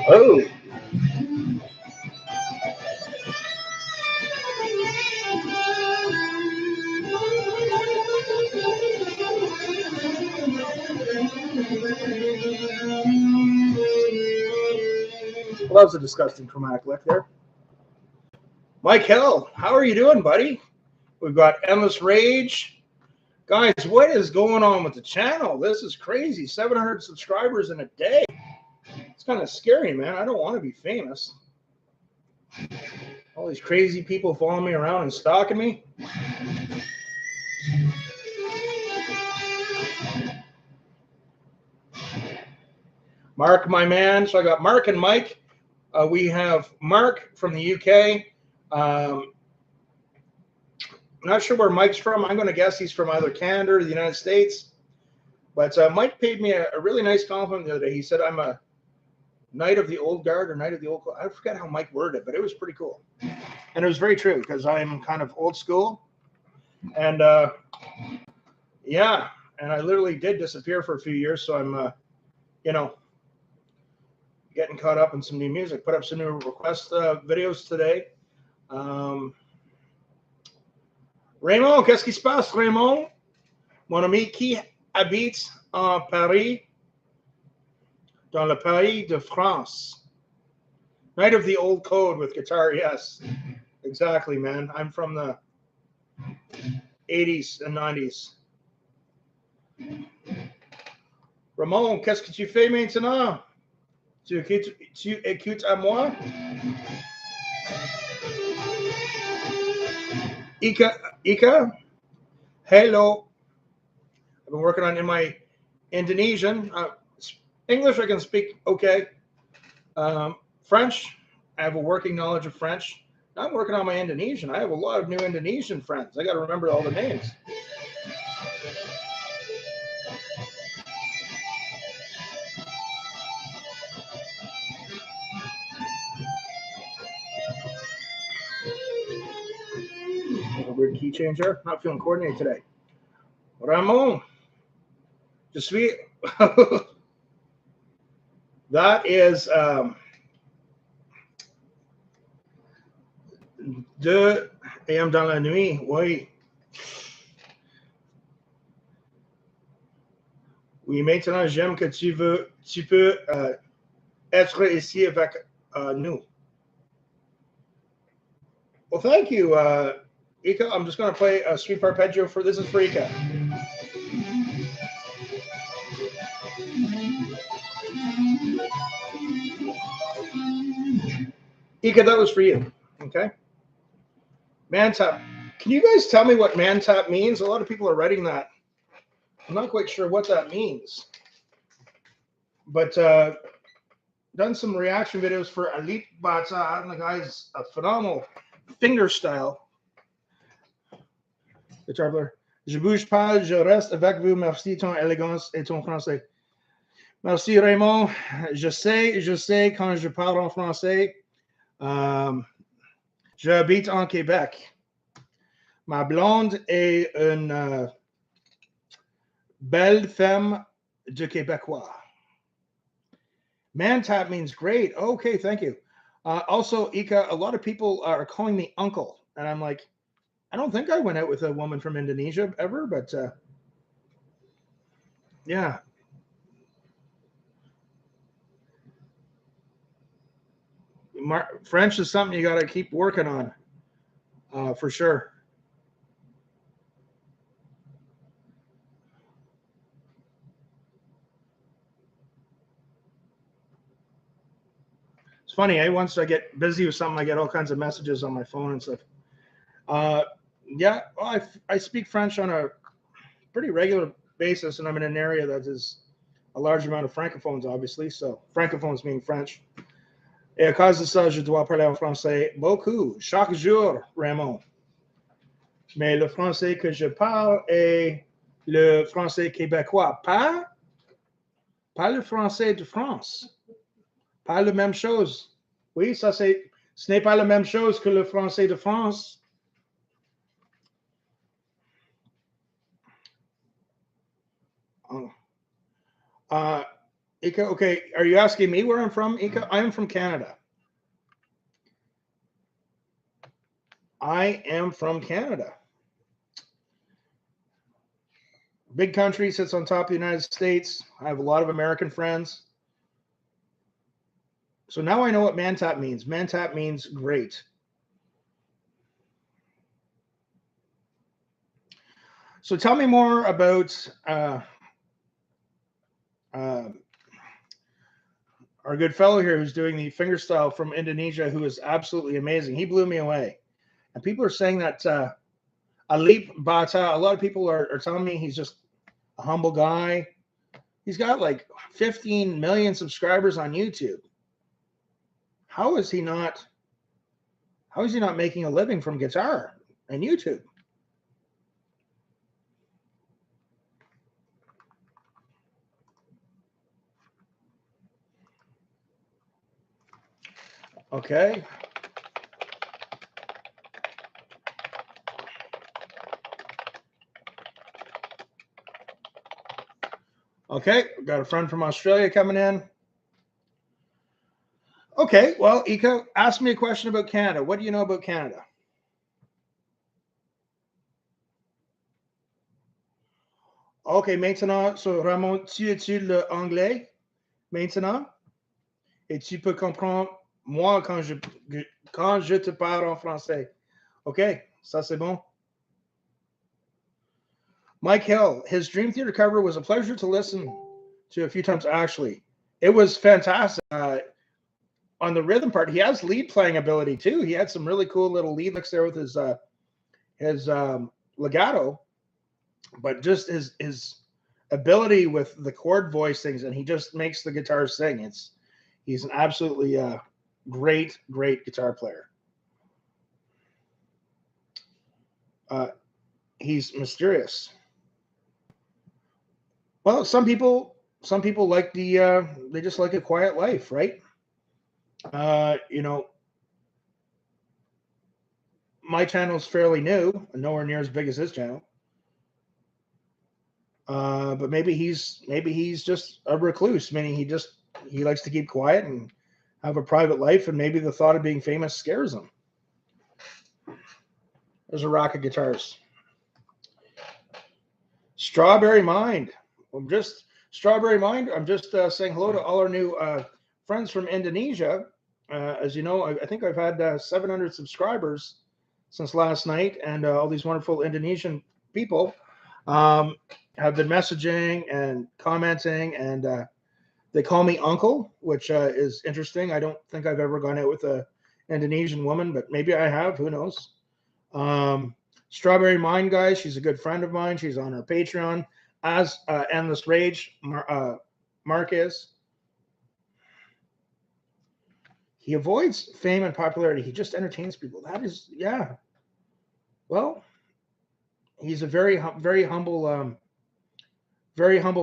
Oh. Well, that was a disgusting chromatic lick there. Mike Hill, how are you doing, buddy? We've got Endless Rage. Guys, what is going on with the channel? This is crazy. 700 subscribers in a day. It's kind of scary, man. I don't want to be famous. All these crazy people following me around and stalking me. Mark, my man. So I got Mark and Mike. We have Mark from the UK. Not sure where Mike's from. I'm going to guess he's from either Canada or the United States. But Mike paid me a really nice compliment the other day. He said I'm a Knight of the Old Guard or Knight of the Old... I forget how Mike worded it, but it was pretty cool. And it was very true because I'm kind of old school. And, yeah, and I literally did disappear for a few years. So I'm, you know, getting caught up in some new music. Put up some new request videos today. Raymond, qu'est-ce qui se passe, Raymond? Mon ami qui habite en Paris, dans le pays de France. Knight of the Old Code with guitar, yes. Exactly, man. I'm from the 80s and 90s. Ramon, qu'est-ce que tu fais maintenant? Tu écoutes à moi? Ika, hello. I've been working on in my Indonesian. English I can speak okay. French, I have a working knowledge of French. I'm working on my Indonesian. I have a lot of new Indonesian friends. I got to remember all the names. A weird key changer. Not feeling coordinated today. Ramon, je suis. That is 2 a.m. dans la nuit. Oui. Oui, maintenant j'aime que tu peux être ici avec nous. Well, thank you, Ika. I'm just going to play a sweet arpeggio for this is for Ika. Ika, that was for you. Okay. Mantap. Can you guys tell me what Mantap means? A lot of people are writing that. I'm not quite sure what that means. But done some reaction videos for Alip, Bata, and the guy's a phenomenal finger style guitar player. Je bouge pas, je reste avec vous. Merci ton élégance et ton français. Merci Raymond. Je sais quand je parle en français. J'habite en Québec. Ma blonde est une belle femme de Québécois. Mantap means great. Okay, thank you. Also, Ika, a lot of people are calling me uncle. And I'm like, I don't think I went out with a woman from Indonesia ever, but yeah. French is something you got to keep working on, for sure. It's funny, once I get busy with something, I get all kinds of messages on my phone and stuff. Yeah, well, I speak French on a pretty regular basis, and I'm in an area that is a large amount of francophones, obviously. So francophones mean French. Et à cause de ça, je dois parler en français beaucoup, chaque jour, Raymond. Mais le français que je parle est le français québécois, pas le français de France, pas la même chose. Oui, ça c'est, ce n'est pas la même chose que le français de France. Ika, okay, are you asking me where I'm from, Ika? I'm from Canada. I am from Canada. Big country, sits on top of the United States. I have a lot of American friends. So now I know what Mantap means. Mantap means great. So tell me more about our good fellow here who's doing the fingerstyle from Indonesia, who is absolutely amazing. He blew me away. And people are saying that Alip Bata, a lot of people are telling me he's just a humble guy. He's got like 15 million subscribers on YouTube. How is he not making a living from guitar and YouTube? Okay. Okay, got a friend from Australia coming in. Okay, well, Ika, ask me a question about Canada. What do you know about Canada? Ok, maintenant, so Ramon, tu étudies l'anglais maintenant et tu peux comprendre moi quand je te parle en français. Ok, ça c'est bon. Mike Hill, his Dream Theater cover was a pleasure to listen to a few times, actually. It was fantastic. On the rhythm part, he has lead playing ability too. He had some really cool little lead licks there with his legato, but just his ability with the chord voice things, and he just makes the guitar sing. He's an absolutely great guitar player. He's mysterious. Well, some people like they just like a quiet life, right? You know, my channel is fairly new and nowhere near as big as his channel. But maybe he's just a recluse, meaning he likes to keep quiet and have a private life, and maybe the thought of being famous scares him. There's a rack of guitars. Strawberry Mind. I'm just saying hello to all our new friends from Indonesia. As you know, I think I've had 700 subscribers since last night, and all these wonderful Indonesian people have been messaging and commenting, and they call me uncle, which is interesting. I don't think I've ever gone out with a Indonesian woman, but maybe I have. Who knows? Strawberry Mind, guys. She's a good friend of mine. She's on our Patreon, as Endless Rage Mark is. He avoids fame and popularity. He just entertains people. That is, yeah. Well, he's a very humble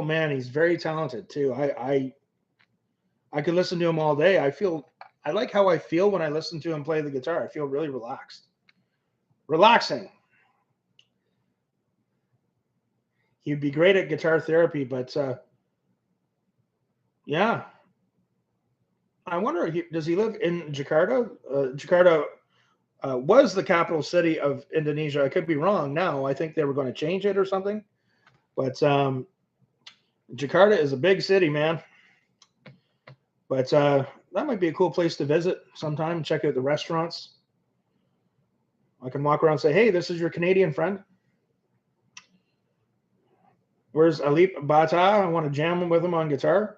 man. He's very talented too. I could listen to him all day. I like how I feel when I listen to him play the guitar. I feel really relaxing. He'd be great at guitar therapy, but yeah. I wonder, does he live in Jakarta? Jakarta was the capital city of Indonesia. I could be wrong now. I think they were going to change it or something. But Jakarta is a big city, man. But that might be a cool place to visit sometime. Check out the restaurants. I can walk around and say, hey, this is your Canadian friend. Where's Alip Bata? I want to jam with him on guitar.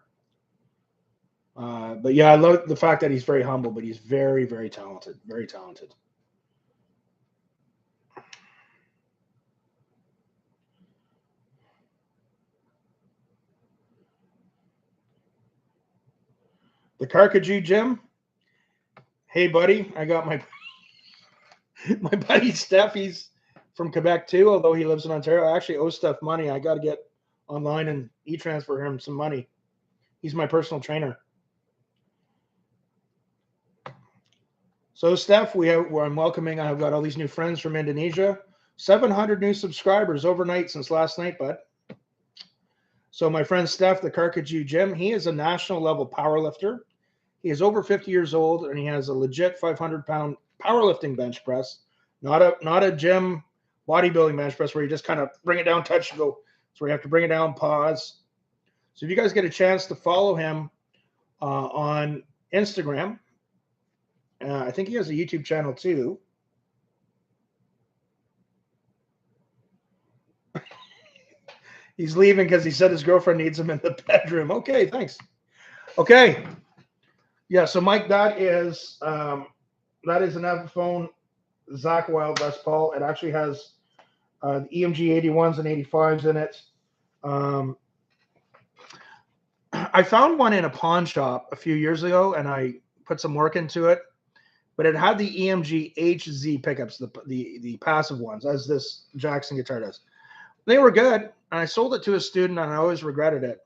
But yeah, I love the fact that he's very humble, but he's very, very talented. Very talented. The Carcajou Jim. Hey, buddy, I got my my buddy Steph. He's from Quebec too, although he lives in Ontario. I actually owe Steph money. I got to get online and e-transfer him some money. He's my personal trainer. So Steph, I'm welcoming. I've got all these new friends from Indonesia. 700 new subscribers overnight since last night, bud. So my friend Steph, the Carcajou Jim, he is a national level power lifter. He is over 50 years old, and he has a legit 500-pound powerlifting bench press, not a gym bodybuilding bench press where you just kind of bring it down, touch, and go. So you have to bring it down, pause. So if you guys get a chance to follow him on Instagram, I think he has a YouTube channel too. He's leaving because he said his girlfriend needs him in the bedroom. Okay, thanks. Okay. Yeah, so Mike, that is an Epiphone Zach Wild Les Paul. It actually has the EMG 81s and 85s in it. I found one in a pawn shop a few years ago, and I put some work into it. But it had the EMG HZ pickups, the passive ones, as this Jackson guitar does. They were good, and I sold it to a student, and I always regretted it.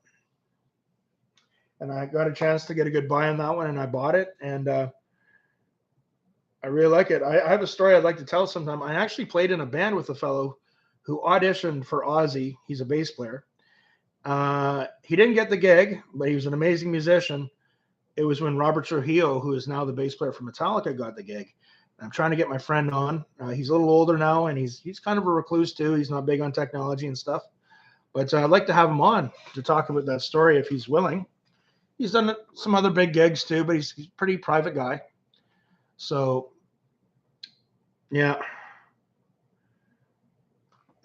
And I got a chance to get a good buy on that one, and I bought it, and I really like it. I have a story I'd like to tell sometime. I actually played in a band with a fellow who auditioned for Ozzy. He's a bass player. He didn't get the gig, but he was an amazing musician. It was when Robert Trujillo, who is now the bass player for Metallica, got the gig. I'm trying to get my friend on. He's a little older now, and he's kind of a recluse too. He's not big on technology and stuff. But I'd like to have him on to talk about that story if he's willing. He's done some other big gigs too, but he's a pretty private guy. So, yeah.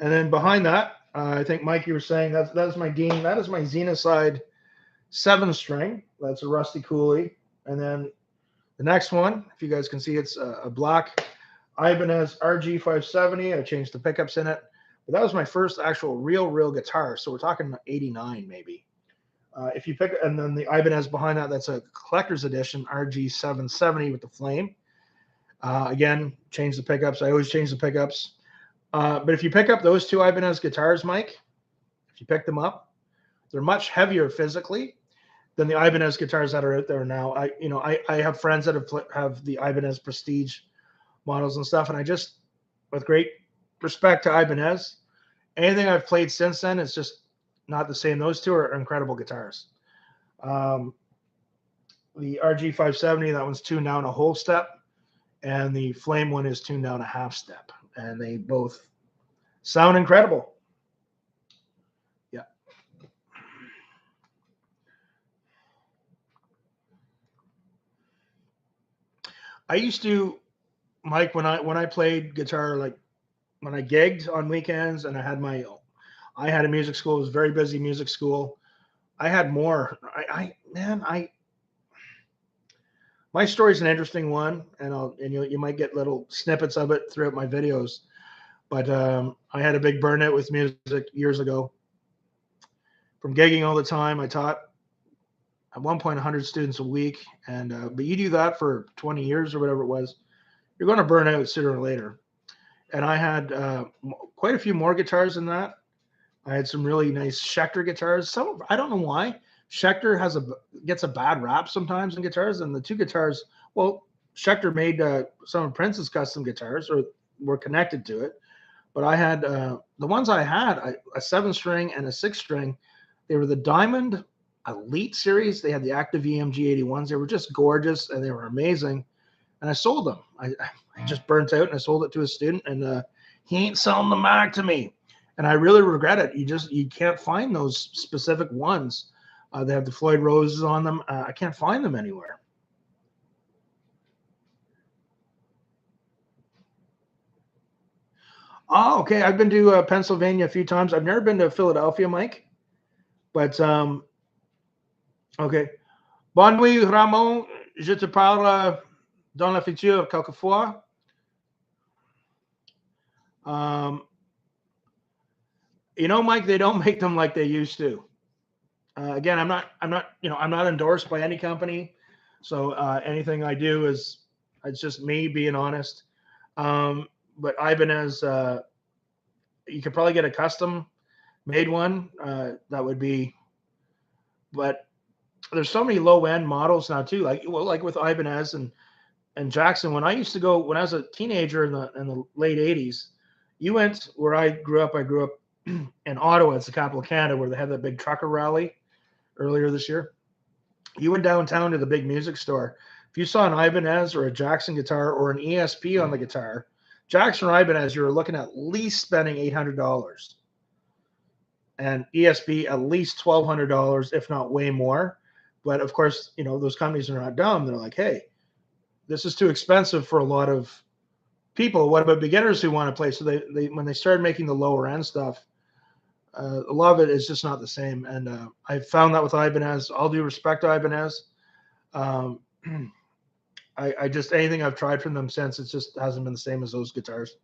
And then behind that, I think, Mike, you were saying that is my Dean. That is my Zenaside 7-string. That's a Rusty Cooley. And then the next one, if you guys can see, it's a black Ibanez RG570. I changed the pickups in it. But that was my first actual real guitar. So we're talking 89 maybe. If you pick, and then the Ibanez behind that, that's a collector's edition RG770 with the flame. Again, change the pickups. I always change the pickups. But if you pick up those two Ibanez guitars, Mike, if you pick them up, they're much heavier physically than the Ibanez guitars that are out there now. I have friends that have the Ibanez Prestige models and stuff, and I just, with great respect to Ibanez, anything I've played since then is just not the same. Those two are incredible guitars. The RG570, that one's tuned down a whole step, and the Flame one is tuned down a half step, and they both sound incredible. Yeah. I used to, Mike, when I played guitar, like when I gigged on weekends, and I had a music school. It was a very busy music school. I had more. My story's an interesting one, and you might get little snippets of it throughout my videos. But I had a big burnout with music years ago. From gigging all the time, I taught at one point 100 students a week, and but you do that for 20 years or whatever it was, you're going to burn out sooner or later. And I had quite a few more guitars than that. I had some really nice Schecter guitars. I don't know why Schecter gets a bad rap sometimes in guitars, and the two guitars. Well, Schecter made some of Prince's custom guitars, or were connected to it. But I had the ones I had, a 7-string and a 6-string. They were the Diamond Elite series. They had the active EMG 81s. They were just gorgeous, and they were amazing. And I sold them. I just burnt out, and I sold it to a student, and he ain't selling them back to me. And I really regret it. You can't find those specific ones. They have the Floyd Roses on them. I can't find them anywhere. Oh, okay. I've been to Pennsylvania a few times. I've never been to Philadelphia, Mike. But okay. Bonne nuit, Ramon. Je te parle dans la future quelquefois. Mike, they don't make them like they used to. Again, I'm not endorsed by any company. So anything I do is it's just me being honest. But Ibanez, you could probably get a custom made one. That would be, but there's so many low end models now too. Like with Ibanez and Jackson. When I used to go when I was a teenager in the late '80s, you went where I grew up. I grew up in Ottawa. It's the capital of Canada, where they had that big trucker rally earlier this year. You went downtown to the big music store. If you saw an Ibanez or a Jackson guitar or an ESP on the guitar, Jackson or Ibanez, you were looking at least spending $800, and ESP at least $1,200, if not way more. But of course, those companies are not dumb. They're like, hey, this is too expensive for a lot of people. What about beginners who want to play? So they when they started making the lower end stuff, a lot of it is just not the same. And I found that with Ibanez. All due respect to Ibanez, um, I just anything I've tried from them since, it just hasn't been the same as those guitars.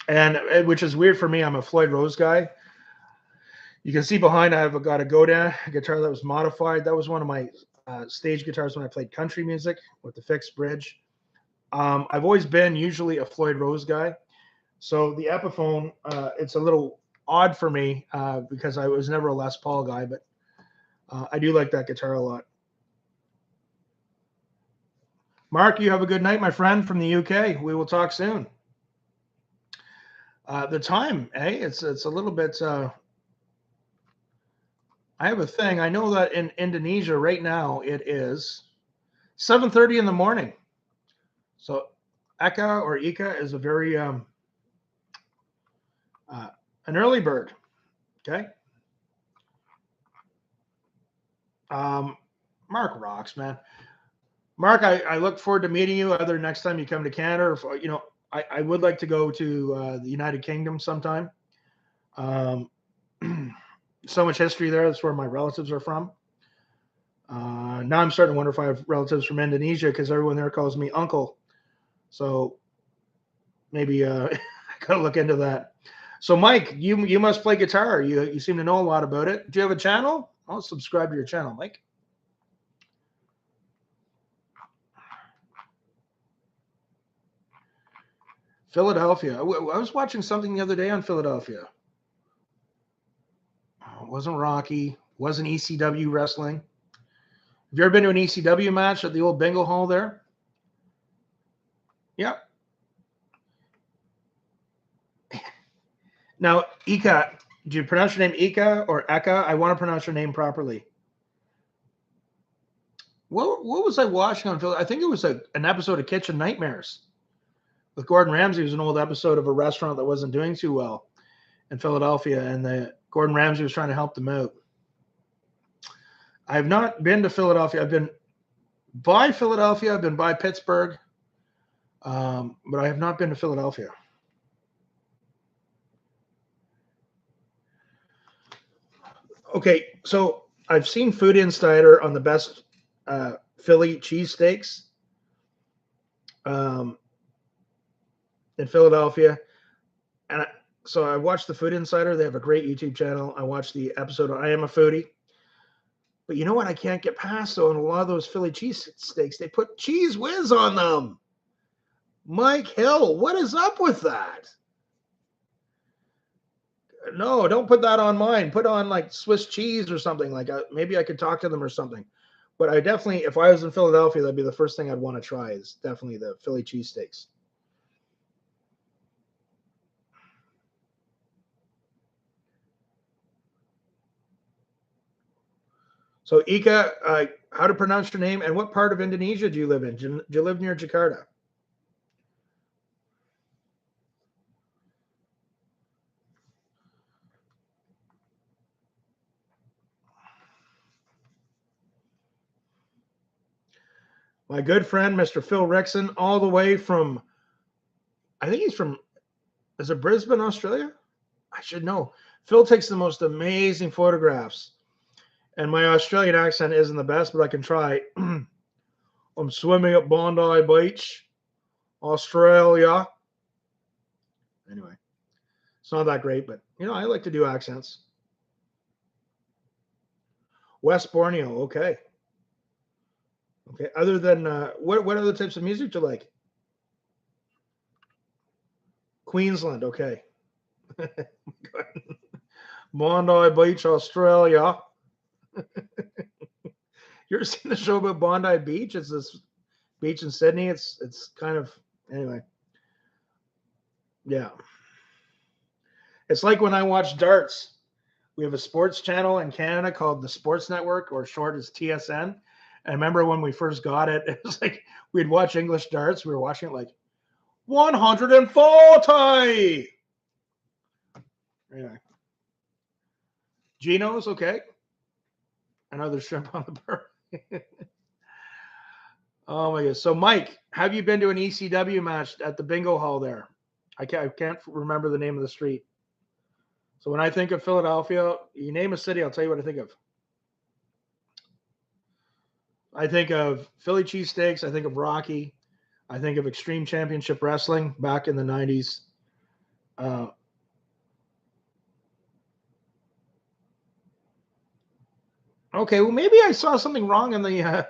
And which is weird for me. I'm a Floyd Rose guy. You can see behind I've got a Godin guitar that was modified. That was one of my stage guitars when I played country music with the fixed bridge. I've always been usually a Floyd Rose guy. So the Epiphone, it's a little odd for me because I was never a Les Paul guy, but I do like that guitar a lot. Mark, you have a good night, my friend from the UK. We will talk soon. The time, it's a little bit. I have a thing. I know that in Indonesia right now it is 7:30 in the morning. So Eka or Ika is a very an early bird. Okay. Mark rocks, man. Mark, I look forward to meeting you either next time you come to Canada, or I would like to go to the United Kingdom sometime. So much history there. That's where my relatives are from. Now I'm starting to wonder if I have relatives from Indonesia because everyone there calls me uncle. So maybe I gotta look into that. So Mike, you must play guitar. You seem to know a lot about it. Do you have a channel? I'll subscribe to your channel, Mike. Philadelphia. I was watching something the other day on Philadelphia. It wasn't Rocky. Wasn't ECW wrestling. Have you ever been to an ECW match at the old bingo hall there? Yep. Now, Ika, do you pronounce your name Ika or Eka? I want to pronounce your name properly. What was I watching on Philadelphia? I think it was an episode of Kitchen Nightmares with Gordon Ramsay. It was an old episode of a restaurant that wasn't doing too well in Philadelphia, and Gordon Ramsay was trying to help them out. I've not been to Philadelphia. I've been by Philadelphia. I've been by Pittsburgh, but I have not been to Philadelphia. Okay, so I've seen Food Insider on the best Philly cheesesteaks in Philadelphia, and so I watched the Food Insider. They have a great YouTube channel. I watched the episode on I Am a Foodie. But you know what I can't get past, though, in a lot of those Philly cheesesteaks, they put Cheese Whiz on them. Mike Hill, what is up with that? No, don't put that on mine. Put on like Swiss cheese or something. Maybe I could talk to them or something. But I definitely, if I was in Philadelphia, that'd be the first thing I'd want to try is definitely the Philly cheesesteaks. So Ika, how to pronounce your name and what part of Indonesia do you live in? Do you live near Jakarta? My good friend, Mr. Phil Rickson, all the way from, I think he's from, is it Brisbane, Australia? I should know. Phil takes the most amazing photographs. And my Australian accent isn't the best, but I can try. I'm swimming at Bondi Beach, Australia. Anyway, it's not that great, but I like to do accents. West Borneo, okay. Okay. Other than what other types of music do you like? Queensland. Okay. Bondi Beach, Australia. You ever seen the show about Bondi Beach? It's this beach in Sydney. It's kind of anyway. Yeah. It's like when I watch darts. We have a sports channel in Canada called the Sports Network, or short as TSN. And I remember when we first got it, it was like we'd watch English darts. We were watching it like 140. Anyway, Geno's okay. Another shrimp on the bar. Oh my god! So, Mike, have you been to an ECW match at the bingo hall there? I can't remember the name of the street. So when I think of Philadelphia, you name a city, I'll tell you what I think of. I think of Philly cheesesteaks. I think of Rocky. I think of Extreme Championship Wrestling back in the 90s. Okay, well, maybe I saw something wrong in the.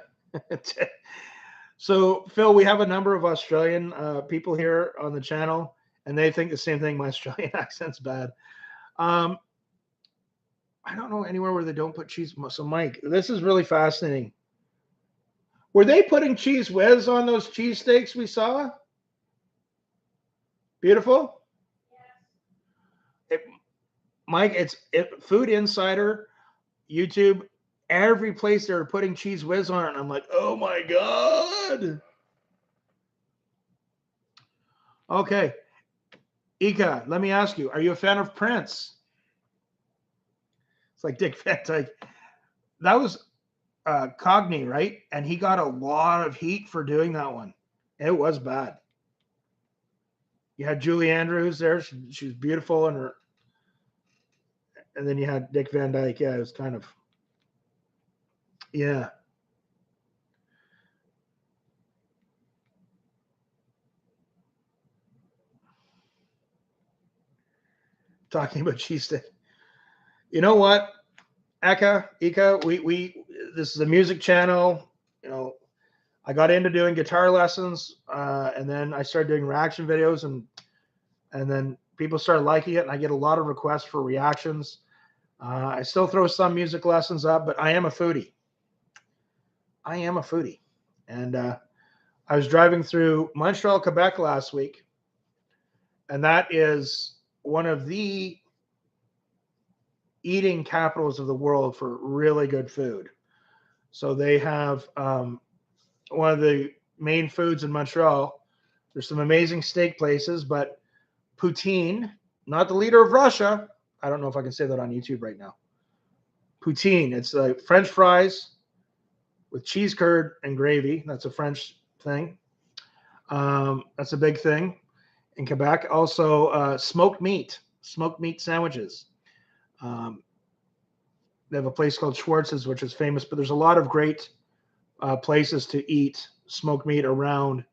So, Phil, we have a number of Australian people here on the channel, and they think the same thing. My Australian accent's bad. I don't know anywhere where they don't put cheese. So, Mike, this is really fascinating. Were they putting cheese whiz on those cheesesteaks we saw? Beautiful. Mike, it's Food Insider, YouTube, every place they're putting cheese whiz on it. And I'm like, oh my God. Okay. Ika, let me ask you, are you a fan of Prince? It's like Dick Van Dyke. That was Cogni, right? And he got a lot of heat for doing that one. It was bad. You had Julie Andrews there. She was beautiful in her. And then you had Dick Van Dyke. Yeah, it was kind of. Yeah. Talking about cheesesteak. You know what? Ika, we this is a music channel. You know, I got into doing guitar lessons, and then I started doing reaction videos, and then people started liking it, and I get a lot of requests for reactions. I still throw some music lessons up, but I am a foodie. I am a foodie, and I was driving through Montreal, Quebec last week, and that is one of the eating capitals of the world for really good food. So they have one of the main foods in Montreal. There's some amazing steak places, but poutine, not the leader of Russia. I don't know if I can say that on YouTube right now. Poutine, it's like French fries with cheese curd and gravy. That's a French thing. That's a big thing in Quebec. Also, smoked meat sandwiches. They have a place called Schwartz's, which is famous, but there's a lot of great places to eat smoked meat around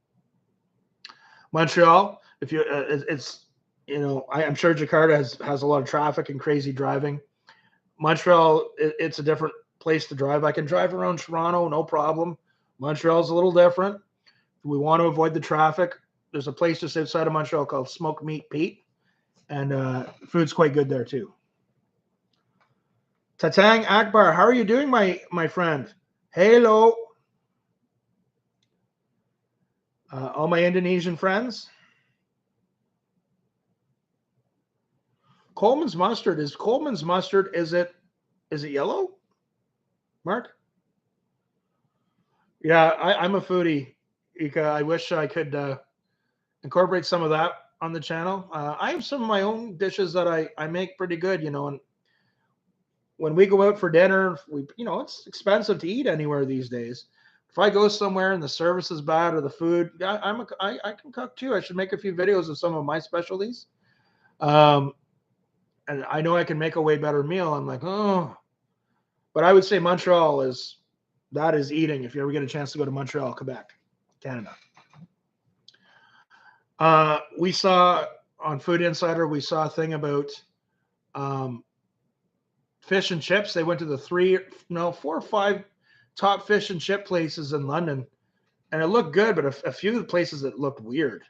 Montreal. If you, it's I'm sure Jakarta has a lot of traffic and crazy driving. Montreal, it's a different place to drive. I can drive around Toronto, no problem. Montreal's a little different. If we want to avoid the traffic, there's a place just outside of Montreal called Smoked Meat Pete, and food's quite good there too. Tatang Akbar, how are you doing, my friend? Hello. All my Indonesian friends. Coleman's mustard, is it yellow? Mark? Yeah, I'm a foodie, Ika. I wish I could incorporate some of that on the channel. I have some of my own dishes that I make pretty good, and when we go out for dinner, it's expensive to eat anywhere these days. If I go somewhere and the service is bad or the food, I can cook too. I should make a few videos of some of my specialties. And I know I can make a way better meal. I'm like, oh, but I would say Montreal is eating. If you ever get a chance to go to Montreal, Quebec, Canada. We saw on Food Insider, we saw a thing about fish and chips. They went to the 4 or 5 top fish and chip places in London, and it looked good, but a few of the places it looked weird.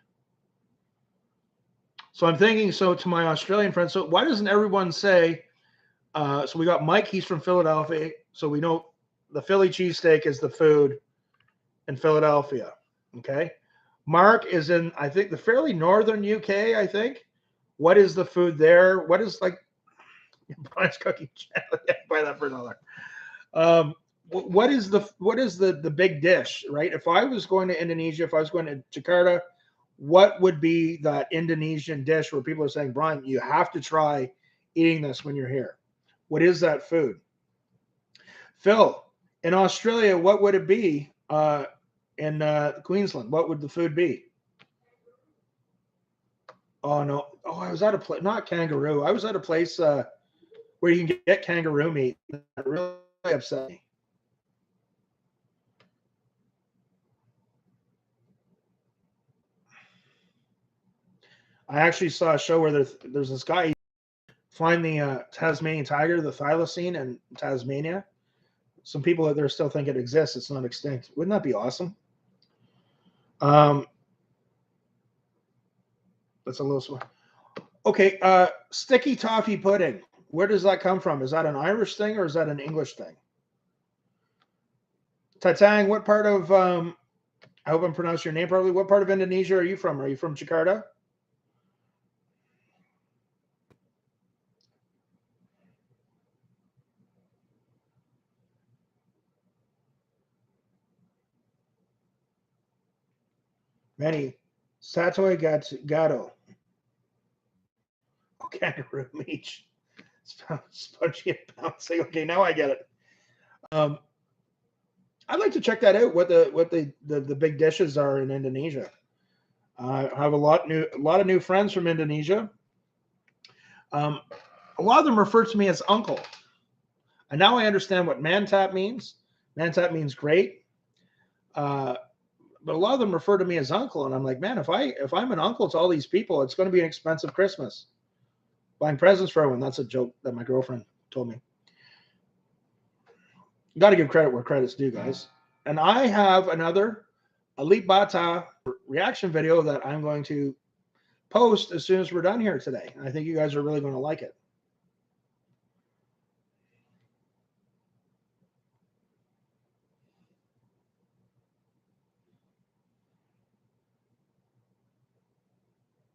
So I'm thinking, so to my Australian friends, so why doesn't everyone say, so we got Mike, he's from Philadelphia, so we know the Philly cheesesteak is the food in Philadelphia, okay? Mark is in, I think, the fairly northern UK, I think. What is the food there? What is like, Brian's cooking channel, yeah, buy that for another. What is the big dish, right? If I was going to Indonesia, if I was going to Jakarta, what would be that Indonesian dish where people are saying, Brian, you have to try eating this when you're here? What is that food? Phil, in Australia, what would it be? In Queensland, what would the food be? Oh no! Oh, I was at a place, not kangaroo. I was at a place where you can get kangaroo meat. That really upset me. I actually saw a show where there's this guy find the Tasmanian tiger, the thylacine in Tasmania. Some people out there still think it exists. It's not extinct. Wouldn't that be awesome? That's a little small. Okay, sticky toffee pudding. Where does that come from? Is that an Irish thing or is that an English thing? Tatang, what part of I hope I'm pronouncing your name properly. What part of Indonesia are you from? Are you from Jakarta? Many. Satoy Gato. Oh, kangaroo meat. Spongy and bouncing. Okay, now I get it. I'd like to check that out. What the big dishes are in Indonesia. I have a lot of new friends from Indonesia. A lot of them refer to me as uncle, and now I understand what mantap means. Mantap means great, but a lot of them refer to me as uncle, and I'm like, man, if I'm an uncle to all these people, it's going to be an expensive Christmas. Buying presents for everyone. That's a joke that my girlfriend told me. You got to give credit where credit's due, guys. And I have another Alip Bata reaction video that I'm going to post as soon as we're done here today. I think you guys are really going to like it.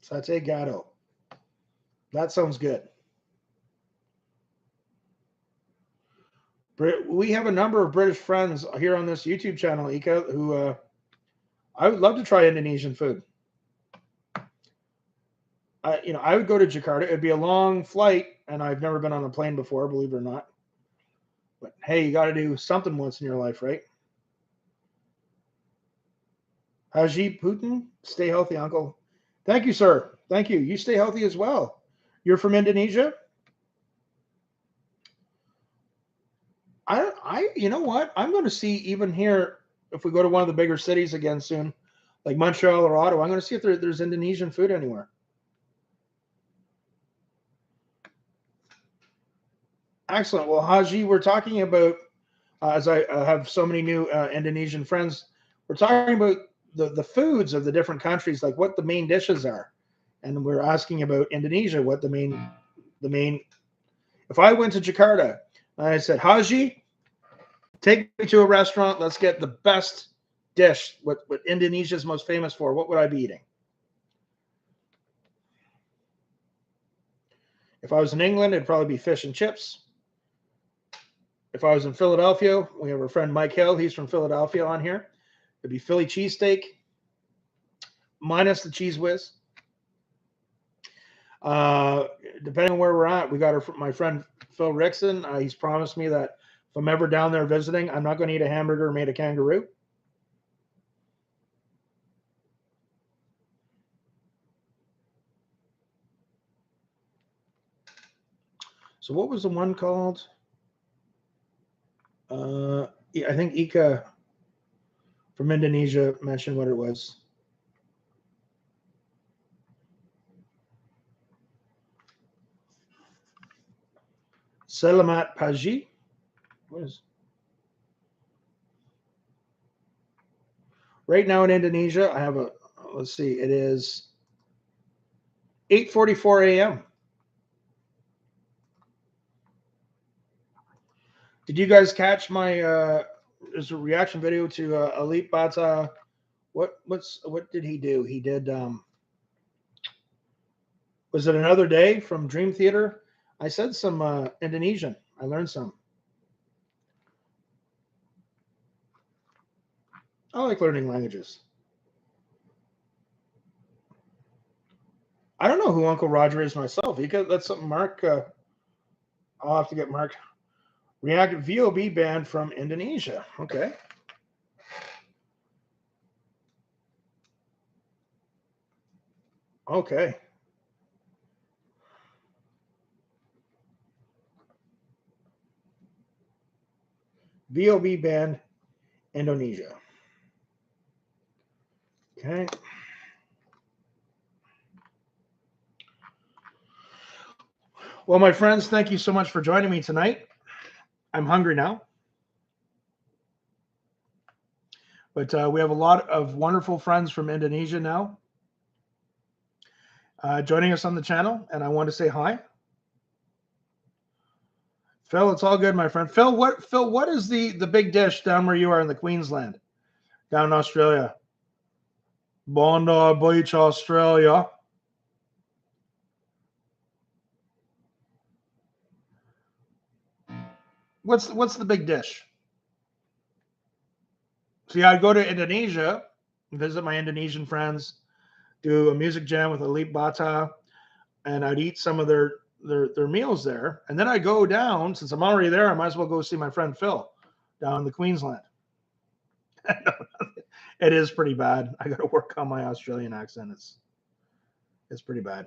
Satay Gato. That sounds good. We have a number of British friends here on this YouTube channel, Ika, who I would love to try Indonesian food. I would go to Jakarta. It'd be a long flight, and I've never been on a plane before, believe it or not. But hey, you got to do something once in your life, right? Haji Putin, stay healthy, Uncle. Thank you, sir. Thank you. You stay healthy as well. You're from Indonesia? You know what? I'm going to see even here, if we go to one of the bigger cities again soon, like Montreal or Ottawa, I'm going to see if there's Indonesian food anywhere. Excellent. Well, Haji, we're talking about, as I have so many new Indonesian friends, we're talking about the foods of the different countries, like what the main dishes are. And we're asking about Indonesia, what the main, if I went to Jakarta and I said, Haji, take me to a restaurant, let's get the best dish, what Indonesia is most famous for, what would I be eating? If I was in England, it'd probably be fish and chips. If I was in Philadelphia, we have our friend Mike Hill. He's from Philadelphia on here. It'd be Philly cheesesteak minus the cheese whiz. Depending on where we're at, we got my friend Phil Rickson. He's promised me that if I'm ever down there visiting, I'm not going to eat a hamburger made of kangaroo. So what was the one called? Yeah, I think Ika from Indonesia mentioned what it was. Selamat pagi. What is? Right now in Indonesia, I have a, let's see, it is 8:44 a.m. Did you guys catch my there's a reaction video to Alip Bata? What did he do? He did was it Another Day from Dream Theater? I said some Indonesian. I learned some. I like learning languages. I don't know who Uncle Roger is myself. That's something Mark. I'll have to get Mark. React VOB band from Indonesia. Okay. Okay. VOB band Indonesia. Okay. Well, my friends, thank you so much for joining me tonight. I'm hungry now. But we have a lot of wonderful friends from Indonesia now joining us on the channel, and I want to say hi. Phil, it's all good, my friend. Phil, what is the big dish down where you are in the Queensland, down in Australia? Bondi Beach, Australia. What's the big dish? See, I'd go to Indonesia, visit my Indonesian friends, do a music jam with Alip Bata, and I'd eat some of their meals there. And then I go down, since I'm already there, I might as well go see my friend Phil down in the Queensland. It is pretty bad. I got to work on my Australian accent. It's pretty bad.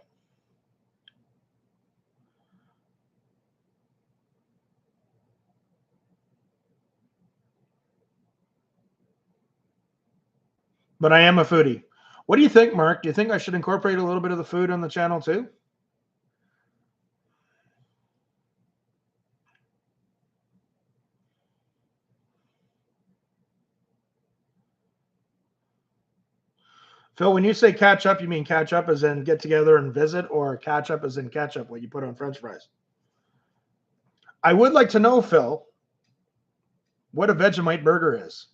But I am a foodie. What do you think, Mark? Do you think I should incorporate a little bit of the food on the channel too? Phil, when you say catch up, you mean catch up as in get together and visit, or catch up as in ketchup, what you put on French fries? I would like to know, Phil, what a Vegemite burger is.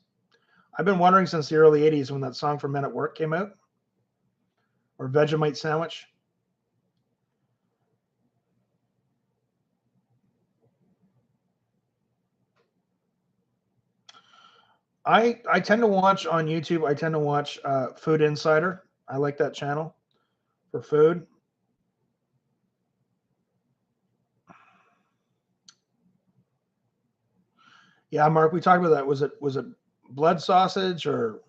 I've been wondering since the early 80s when that song for Men at Work came out, or Vegemite sandwich. I tend to watch on YouTube. I tend to watch Food Insider. I like that channel for food. Yeah, Mark, we talked about that. Was it blood sausage or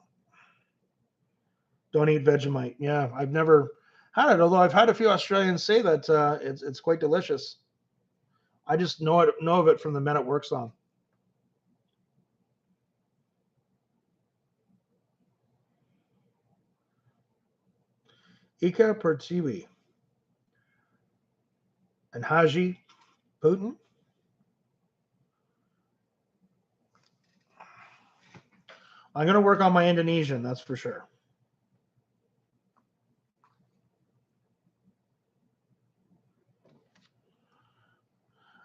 don't eat Vegemite? Yeah, I've never had it. Although I've had a few Australians say that it's quite delicious. I just know of it from the Men at Work song. Ika Pertiwi and Haji Putin. I'm going to work on my Indonesian, that's for sure.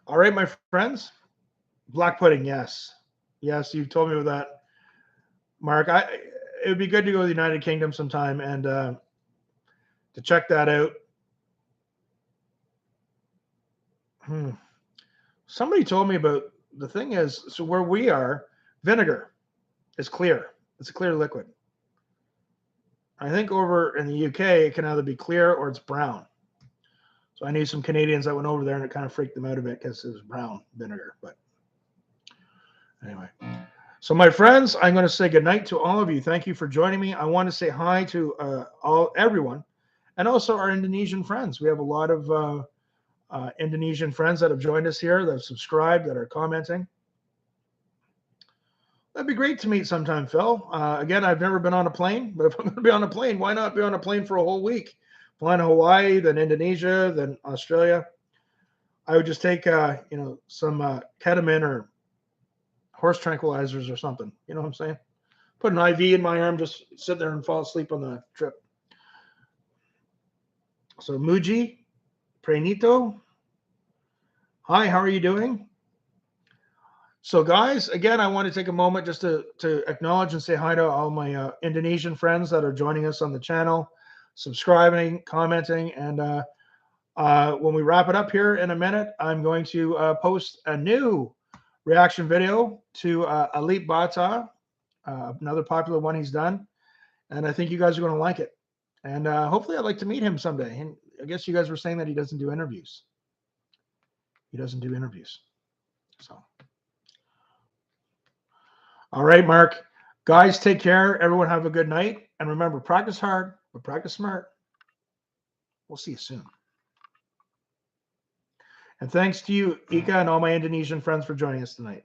All right, my friends. Black pudding, yes. Yes, you told me about that, Mark. It would be good to go to the United Kingdom sometime and to check that out. Somebody told me about the thing is, so where we are, vinegar is clear. It's a clear liquid. I think over in the UK, it can either be clear or it's brown. So I knew some Canadians that went over there and it kind of freaked them out a bit because it was brown vinegar. But anyway. So my friends, I'm going to say goodnight to all of you. Thank you for joining me. I want to say hi to everyone and also our Indonesian friends. We have a lot of Indonesian friends that have joined us here, that have subscribed, that are commenting. That'd be great to meet sometime, Phil. Again, I've never been on a plane, but if I'm going to be on a plane, why not be on a plane for a whole week? Flying to Hawaii, then Indonesia, then Australia. I would just take, some ketamine or horse tranquilizers or something. You know what I'm saying? Put an IV in my arm, just sit there and fall asleep on the trip. So Muji, Prenito. Hi, how are you doing? So guys, again, I want to take a moment just to acknowledge and say hi to all my Indonesian friends that are joining us on the channel, subscribing, commenting, and when we wrap it up here in a minute, I'm going to post a new reaction video to Alip Bata, another popular one he's done, and I think you guys are going to like it. And hopefully I'd like to meet him someday. And I guess you guys were saying that he doesn't do interviews. He doesn't do interviews. So, all right, Mark. Guys, take care. Everyone have a good night. And remember, practice hard, but practice smart. We'll see you soon. And thanks to you, Ika, and all my Indonesian friends for joining us tonight.